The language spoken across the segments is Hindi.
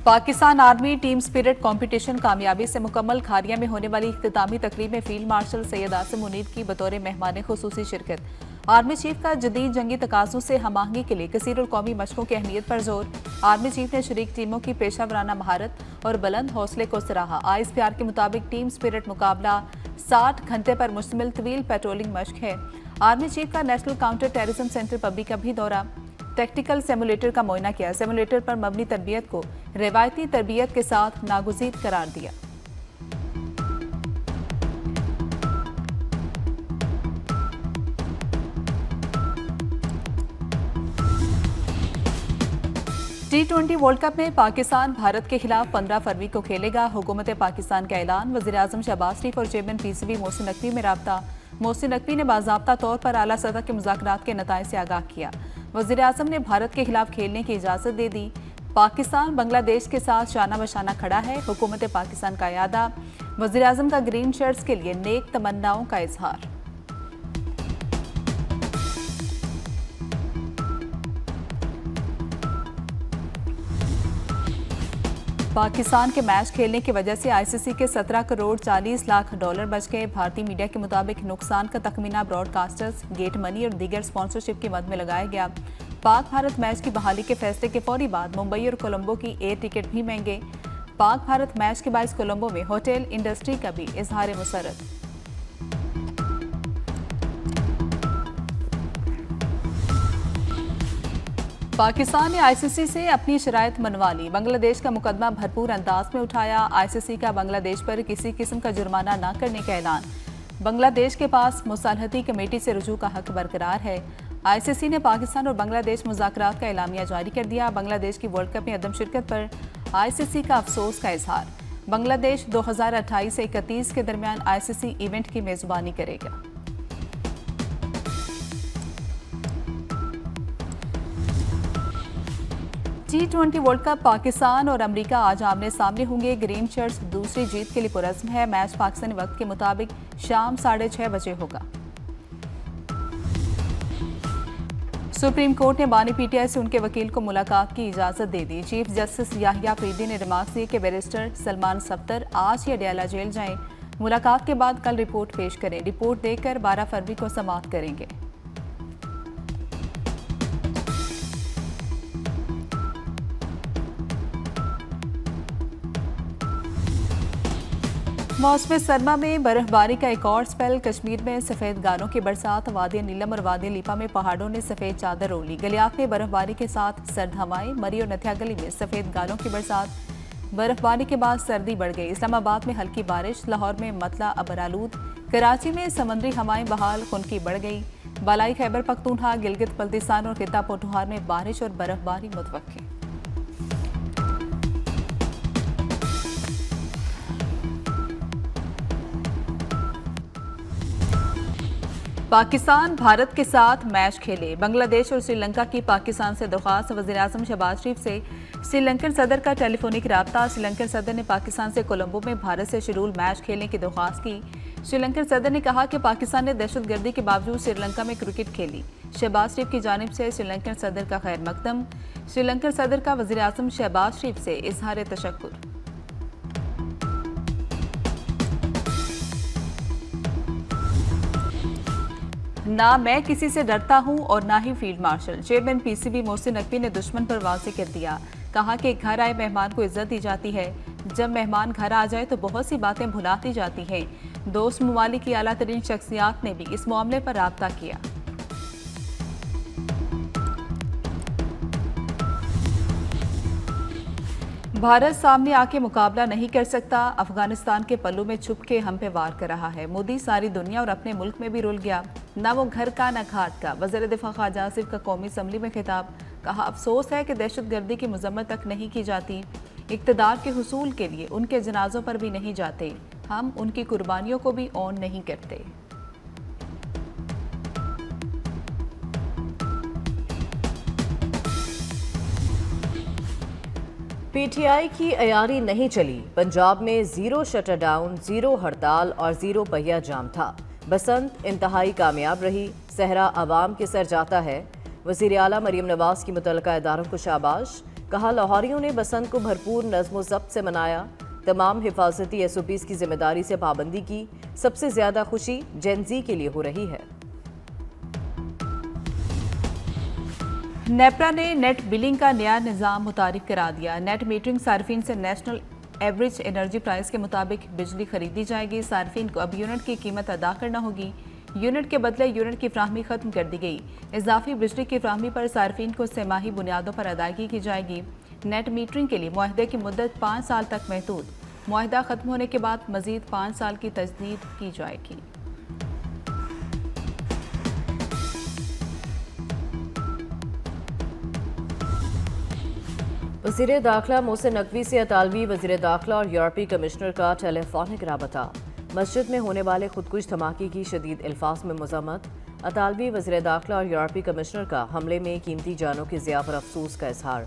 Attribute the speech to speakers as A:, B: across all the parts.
A: Pakistan army team spirit competition कामयाबी से मुकम्मल। खारिया में होने वाली इख्तितामी तकरीब में फील्ड मार्शल सैयद आसिम मुनीर की बतौर मेहमान खुसूसी शिरकत। आर्मी चीफ का जदीद जंगी तकाज़ों से हम-आहंगी के लिए कसीरुल कौमी मशकों की अहमियत पर जोर। आर्मी चीफ ने शरीक टीमों की पेशा वराना महारत और बुलंद हौसले को सराहा। ISPR के मुताबिक टीम स्पिरिट मुकाबला 60 घंटे पर मुश्तमिल तवील पेट्रोलिंग मश्क है। आर्मी चीफ का national counter terrorism centre public का भी दौरा, टैक्टिकल सिमुलेटर का मुआयना किया। सिमुलेटर पर मबनी तरबियत को रिवायती तरबियत के साथ नागुज़ीर करार दिया। T20 वर्ल्ड कप में पाकिस्तान भारत के खिलाफ 15 फरवरी को खेलेगा। हुकूमत पाकिस्तान का ऐलान। वज़ीर-ए-आज़म शहबाज शरीफ और चेयरमैन PCB मोहसिन नकवी में राब्ता। मोहसिन नकवी ने बाज़ाब्ता तौर पर आला सतह के मुज़ाकरात के नताइज से आगाह किया। वज़ीर-ए-आज़म ने भारत के खिलाफ खेलने की इजाज़त दे दी। पाकिस्तान बांग्लादेश के साथ शाना बशाना खड़ा है। हुकूमत पाकिस्तान का यादा। वज़ीर-ए-आज़म का ग्रीन शर्ट्स के लिए नेक तमन्नाओं का इजहार। पाकिस्तान के मैच खेलने की वजह से ICC के 17 करोड़ 40 लाख डॉलर बच गए। भारतीय मीडिया के मुताबिक नुकसान का तखमीना ब्रॉडकास्टर्स, गेट मनी और दीगर स्पॉन्सरशिप की मद में लगाया गया। पाक भारत मैच की बहाली के फैसले के फौरी बाद मुंबई और कोलंबो की एयर टिकट भी महंगे। पाक भारत मैच के बायस कोलंबो में होटल इंडस्ट्री का भी इजहार मुसरत। पाकिस्तान ने ICC से अपनी शराइत मनवा ली। बांग्लादेश का मुकदमा भरपूर अंदाज में उठाया। ICC का बांग्लादेश पर किसी किस्म का जुर्माना न करने का ऐलान। बांग्लादेश के पास मुसालहती कमेटी से रुजू का हक बरकरार है। ICC ने पाकिस्तान और बांग्लादेश मुज़ाकरात का एलामिया जारी कर दिया। बांग्लादेश की वर्ल्ड कप में अदम शिरकत पर ICC का अफसोस का इजहार। बांग्लादेश 2028 से 31 के दरमियान ICC इवेंट की मेजबानी करेगा। T20 वर्ल्ड कप पाकिस्तान और अमेरिका आज आमने सामने होंगे। ग्रीन शर्ट्स दूसरी जीत के लिए पुरज़्म है। मैच पाकिस्तानी वक्त के मुताबिक शाम 6:30 बजे होगा। सुप्रीम कोर्ट ने बानी PTI से उनके वकील को मुलाकात की इजाज़त दे दी। चीफ जस्टिस याहिया अफरीदी ने रिमार्क दिए कि बैरिस्टर सलमान सफ्तर आज ही अडयाला जेल जाएं। मुलाकात के बाद कल रिपोर्ट पेश करें। रिपोर्ट देकर 12 फरवरी को समाअत करेंगे। मौसम सरमा में बर्फबारी का एक और स्पेल। कश्मीर में सफ़ेद गारों की बरसात। वादी नीलम और वादी लीपा में पहाड़ों ने सफ़ेद चादर ओढ़ी। गलियात में बर्फबारी के साथ सर्द हवाएं। मरी और नथिया गली में सफ़ेद गारों की बरसात। बर्फबारी के बाद सर्दी बढ़ गई। इस्लामाबाद में हल्की बारिश। लाहौर में मतला अबरालूद। कराची में समंदरी हवाएं बहाल खुनकी बढ़ गई। बालाई खैबर पख्तूनख्वा, गिलगित बल्तिस्तान और खिता पोठोहार में बारिश और बर्फबारी मुतवक्की। पाकिस्तान भारत के साथ मैच खेले। बांग्लादेश और श्रीलंका की पाकिस्तान से दरख्वास्त। वज़ीर-ए-आज़म शहबाज शरीफ से श्रीलंकन सदर का टेलीफोनिक राब्ता। श्रीलंकन सदर ने पाकिस्तान से कोलंबो में भारत से शेड्यूल मैच खेलने की दरख्वास्त की। श्रीलंकन सदर ने कहा कि पाकिस्तान ने दहशतगर्दी के बावजूद श्रीलंका में क्रिकेट खेली। शहबाज शरीफ की जानिब से श्रीलंकन सदर का खैर मकदम। श्रीलंकन सदर का वज़ीर-ए-आज़म शहबाज शरीफ से इजहार तशक्कुर। ना मैं किसी से डरता हूं और ना ही field marshal. Chairman PCB Mohsin Naqvi ने दुश्मन पर वाज़े कर दिया। कहा कि घर आए मेहमान को इज्जत दी जाती है। जब मेहमान घर आ जाए तो बहुत सी बातें भुलाती जाती हैं। दोस्त ममालिक की आला तरीन शख्सियात ने भी इस मामले पर राब्ता किया। भारत सामने आके मुकाबला नहीं कर सकता। अफगानिस्तान के पल्लू में छुप के हम पे वार कर रहा है। मोदी सारी दुनिया और अपने मुल्क में भी रुल गया। ना वो घर का ना घाट का। वज़ीर दिफा ख्वाजा आसिफ का कौमी असम्बली में खिताब। कहा अफसोस है कि दहशतगर्दी की मजम्मत तक नहीं की जाती। इक़्तिदार के हुसूल के लिए उनके जनाजों पर भी नहीं जाते। हम उनकी कुर्बानियों को भी ऑन नहीं करते।
B: PTI की अयारी नहीं चली। पंजाब में 0 शटर डाउन, 0 हड़ताल और 0 पहिया जाम था। बसंत इंतहाई कामयाब रही। सहरा आवाम के सर जाता है। वज़ीर आला मरीम नवाज की मुतल्लिका इदारों को शाबाश। कहा, लाहौरियों ने बसंत को भरपूर नज़्म ज़ब्त से मनाया। तमाम हिफाजती SOPs की जिम्मेदारी से पाबंदी की। सबसे ज्यादा खुशी जेन ज़ी के लिए हो रही है।
A: नेपरा ने नेट बिलिंग का नया निज़ाम मुतारिफ करा दिया। नेट मीटरिंग सार्फिन से नेशनल एवरेज एनर्जी प्राइस के मुताबिक बिजली खरीदी जाएगी। सार्फिन को अब यूनिट की कीमत अदा करना होगी। यूनिट के बदले यूनिट की फ्राहमी खत्म कर दी गई। इजाफी बिजली की फ्राहमी पर सार्फिन को सेमाही बुनियादों पर अदायगी की जाएगी। नेट मीटरिंग के लिए मुआहदे की मुद्दत 5 साल तक महदूद। मुआहदा खत्म होने के बाद मजीद 5 साल की तजदीद की जाएगी।
B: वज़ीर दाखिला मोहसिन नकवी से अतालवी वज़ीर दाखिला और यूरोपीय कमिश्नर का टेलीफोनिक राबता। मस्जिद में होने वाले खुदकुश धमाके की शदीद अल्फाज में मज़म्मत। अतालवी वज़ीर दाखिला और यूरोपीय कमिश्नर का हमले में कीमती जानों की ज़िया पर अफसोस का इजहार।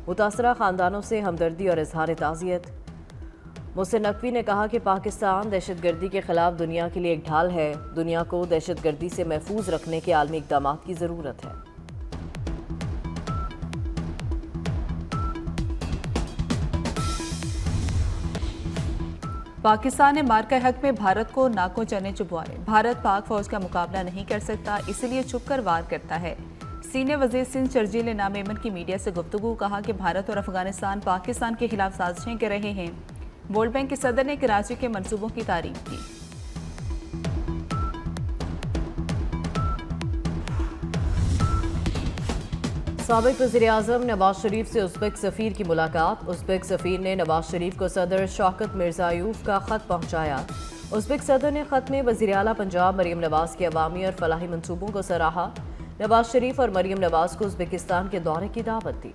B: मुतासरा ख़ानदानों से हमदर्दी और इजहार ताज़ियत। मोहसिन नकवी ने कहा कि पाकिस्तान दहशतगर्दी के खिलाफ दुनिया के लिए एक ढाल है। दुनिया को दहशतगर्दी से महफूज रखने के आलमी इक़दाम की ज़रूरत है।
A: पाकिस्तान ने मार्का हक में भारत को नाकों चने चुभवाए। भारत पाक फौज का मुकाबला नहीं कर सकता, इसलिए छुप कर वार करता है। सीनियर वजीर सिंध शर्जील नामेमन की मीडिया से गुफ्तगू। कहा कि भारत और अफगानिस्तान पाकिस्तान के खिलाफ साजिशें कर रहे हैं। वर्ल्ड बैंक के सदर ने कराची के मंसूबों की तारीफ की।
B: साबिक वज़ीर-ए-आज़म नवाज शरीफ से उज़्बेक सफ़ीर की मुलाकात। उज़्बेक सफ़ीर ने नवाज शरीफ को सदर शौकत मिर्ज़ायूफ का ख़त पहुँचाया। उज़्बेक सदर ने ख़त में वज़ीर आला पंजाब मरीम नवाज के अवामी और फलाही मनसूबों को सराहा। नवाज शरीफ और मरीम नवाज को उज़्बेकिस्तान के दौरे की दावत दी।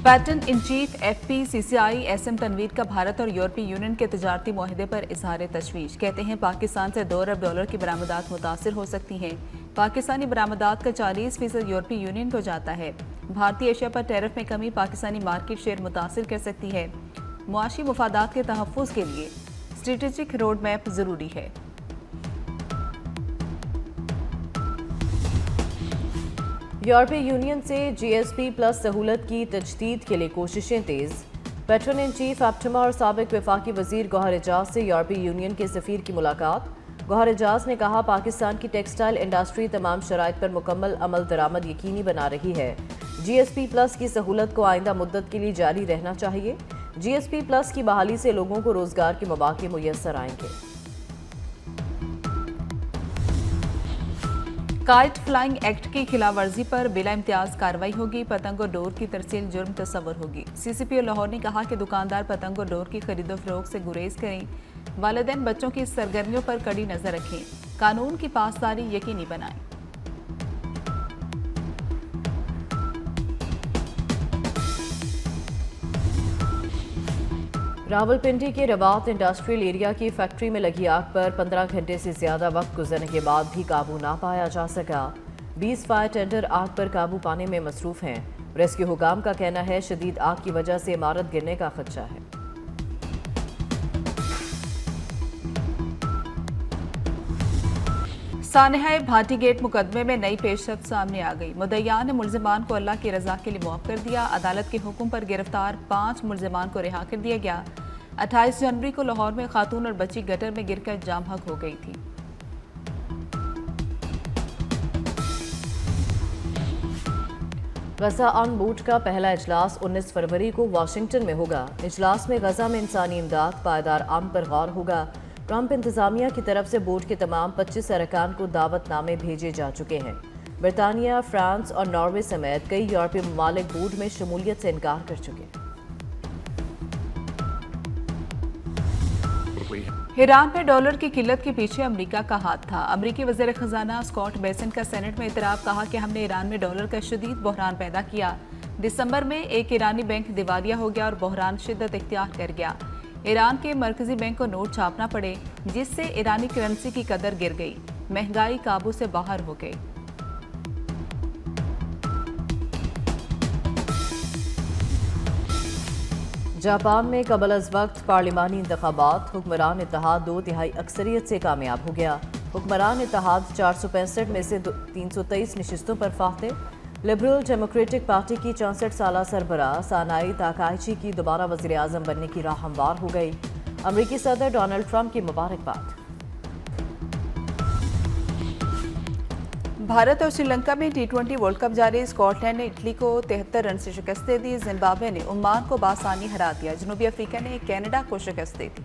A: Patron in chief FPCCI SM Tanveer का भारत और यूरोपीय यूनियन के तजारती मुआहदे पर इजहार तशवीश। कहते हैं पाकिस्तान से $2 अरब की बरामदात मुतासिर हो सकती हैं। पाकिस्तानी बरामदात का 40% यूरोपीय यूनियन को जाता है। भारतीय एशिया पर टैरिफ में कमी पाकिस्तानी मार्केट शेयर मुतासिर कर सकती है। मुआशी मुफादात के तहफ़्फ़ुज़ के लिए स्ट्रेटेजिक रोड मैप ज़रूरी है।
B: यूरोपीय यूनियन से GSP+ सहूलत की तजदीद के लिए कोशिशें तेज़। पैटर्न इन चीफ एप्टमा और साबिक वफाकी वज़ीर गौहर एजाज से यूरोपीय यूनियन के सफ़ीर की मुलाकात। गौहर एजाज ने कहा, पाकिस्तान की टेक्सटाइल इंडस्ट्री तमाम शराइत पर मुकम्मल अमल दरामद यकीनी बना रही है। GSP+ की सहूलत को आइंदा मुद्दत के लिए जारी रहना चाहिए। GSP+ की बहाली से लोगों को रोज़गार के मौके मुयस्सर आएंगे।
A: काइट फ्लाइंग एक्ट की खिलाफ वर्जी पर बिला इम्तियाज कार्रवाई होगी। पतंग और डोर की तरसील जुर्म तस्वर होगी। CCPO लाहौर ने कहा कि दुकानदार पतंग और डोर की खरीदो फरोख्त से गुरेज करें। वालिदैन बच्चों की सरगर्मियों पर कड़ी नजर रखें। कानून की पासदारी यकीनी बनाएं।
B: रावलपिंडी के रवात इंडस्ट्रियल एरिया की फैक्ट्री में लगी आग पर 15 घंटे से ज्यादा वक्त गुजरने के बाद भी काबू ना पाया जा सका। 20 फायर टेंडर आग पर काबू पाने में मसरूफ हैं। रेस्क्यू हुकाम का कहना है शदीद आग की वजह से इमारत गिरने का खदशा है।
A: सानेहा भाटी गेट मुकदमे में नई पेशरफ्त सामने आ गई। मुद्दईयान ने मुल्जिमान को अल्लाह की रजा के लिए मुआफ कर दिया। अदालत के हुक्म पर गिरफ्तार 5 मुल्जिमान को रिहा कर दिया गया। 28 जनवरी को लाहौर में खातून और बच्ची गटर में गिरकर जाम हक हो गई थी।
B: गजा ऑन बूट का पहला इजलास 19 फरवरी को वाशिंगटन में होगा। इजलास में गजा में इंसानी इमदाद पायदार आम पर गौर होगा। ट्रंप इंतजामिया की तरफ से बोर्ड के तमाम 25 अरकान को दावतनामे भेजे जा चुके हैं। बरतानिया, फ्रांस और नॉर्वे समेत कई यूरोपीय ममालिक बोर्ड में शमूलियत से इनकार कर चुके हैं।
A: ईरान में डॉलर की किल्लत के पीछे अमेरिका का हाथ था। अमेरिकी वज़ीर खजाना स्कॉट बेसेंट का सेनेट में इतराफ़। कहा कि हमने ईरान में डॉलर का शदीद बहरान पैदा किया। दिसंबर में एक ईरानी बैंक दिवालिया हो गया और बहरान शिद्दत इख्तियार कर गया। ईरान के मरकजी बैंक को नोट छापना पड़े, जिससे ईरानी करेंसी की कदर गिर गई। महंगाई काबू से बाहर हो गई।
B: जापान में कबल अज़ वक्त पार्लिमानी इंतखाबात। हुक्मरान इत्तेहाद 2/3 अक्सरियत से कामयाब हो गया। हुक्मरान इत्तेहाद 465 में से 323 नशिस्तों पर फाते। लिबरल डेमोक्रेटिक पार्टी की 64 साला सरबराह सानाई ताकाइची की दोबारा वज़ीर आज़म बनने की राह हमवार हो गई। अमरीकी सदर डोनाल्ड ट्रंप की मुबारकबाद।
A: भारत और श्रीलंका में T20 वर्ल्ड कप जारी। स्कॉटलैंड ने इटली को 73 रन से शिकस्त दे दी। जिम्बाब्वे ने ओमान को बासानी हरा दिया। जनूबी अफ्रीका ने कनाडा को शिकस्त दे दी।